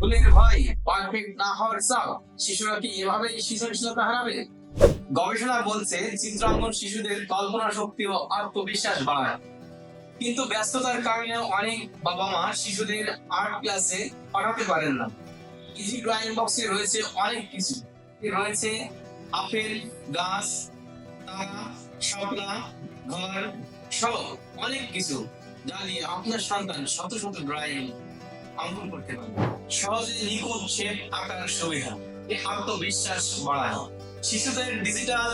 ভুলের ভয়, পারফেক্ট না হওয়ার চাপ, শিশুরা কি এভাবেই সৃজনশীলতা হারাবে? গবেষণা বলছে চিত্রাঙ্কন শিশুদের কল্পনা শক্তি ও আত্মবিশ্বাস বাড়ায়। কিন্তু ব্যস্ততার কারণে অনেক বাবা মা শিশুদের আর্ট ক্লাসে পাঠাতে পারেন না। ইজি ড্রয়িং বক্সে রয়েছে অনেক কিছু। রয়েছে আপেল, গাছ, তারা, স্বপ্না, ঘর সহ অনেক কিছু, যা দিয়ে আপনার সন্তান শত শত ড্রয়িং অঙ্কন করতে পারে। সহজে নিখুঁত শেপ আঁকার সুবিধা, আত্মবিশ্বাস বাড়ায়। শিশুদের ডিজিটাল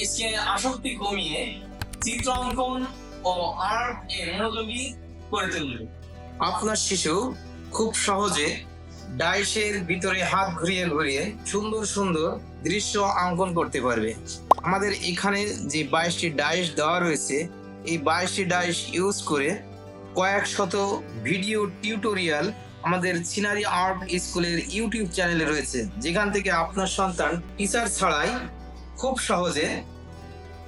স্ক্রিনে আসক্তি কমিয়ে চিত্র অঙ্কন ও আর্ট এ মনোযোগী করে তুলবে। আপনার শিশু খুব সহজে ডাইসের ভিতরে হাত ঘুরিয়ে ঘুরিয়ে সুন্দর সুন্দর দৃশ্য অঙ্কন করতে পারবে। আমাদের এখানে যে 22টি ডাইস দেওয়া রয়েছে, এই 22টি ডাইস ইউজ করে কয়েক শত ভিডিও টিউটোরিয়াল আমাদের সিনারি আর্ট স্কুলের ইউটিউব চ্যানেলে রয়েছে, যেখান থেকে আপনার সন্তান টিচার ছাড়াই খুব সহজে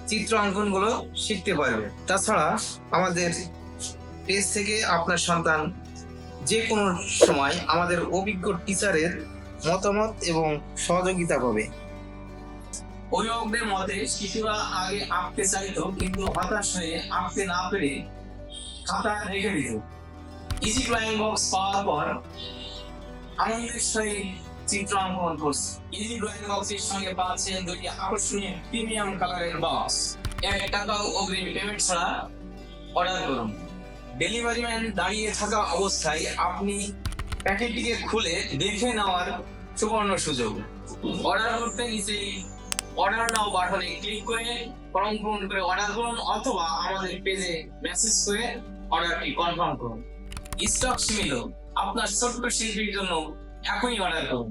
চিত্র অঙ্কনগুলো শিখতে পারবে। তাছাড়া আমাদের পেজ থেকে আপনার সন্তান যে কোনো সময় আমাদের অভিজ্ঞ টিচারের মতামত এবং সহযোগিতা পাবে। অভিভাবকদের মতে শিশুরা আগে আঁকতে চাইতো, কিন্তু হতাশ হয়ে আঁকতে না পেরে খাতা রেখে দিত। ইজি ড্রয়িং বক্স পাওয়ার পর আনন্দের সহিত চিত্র অঙ্কন করছে। ইজি ড্রয়িং বক্সের সঙ্গে পাচ্ছেন দুটি আকর্ষণীয় প্রিমিয়াম কালারের বক্স। 1 টাকাও অগ্রিম পেমেন্ট ছাড়া অর্ডার করুন। ডেলিভারি ম্যান দাঁড়িয়ে থাকা অবস্থায় আপনি প্যাকেটটিকে খুলে দেখে নেওয়ার সুবর্ণ সুযোগ। অর্ডার করতে নিচে অর্ডার নাও বাটনে ক্লিক করে ফর্ম পূরণ করে অর্ডার করুন, অথবা আমাদের পেজে মেসেজ করে অর্ডারটি কনফার্ম করুন। স্টক সীমিত, আপনার ছোট্ট শিল্পীর জন্য এখনই অর্ডার করুন।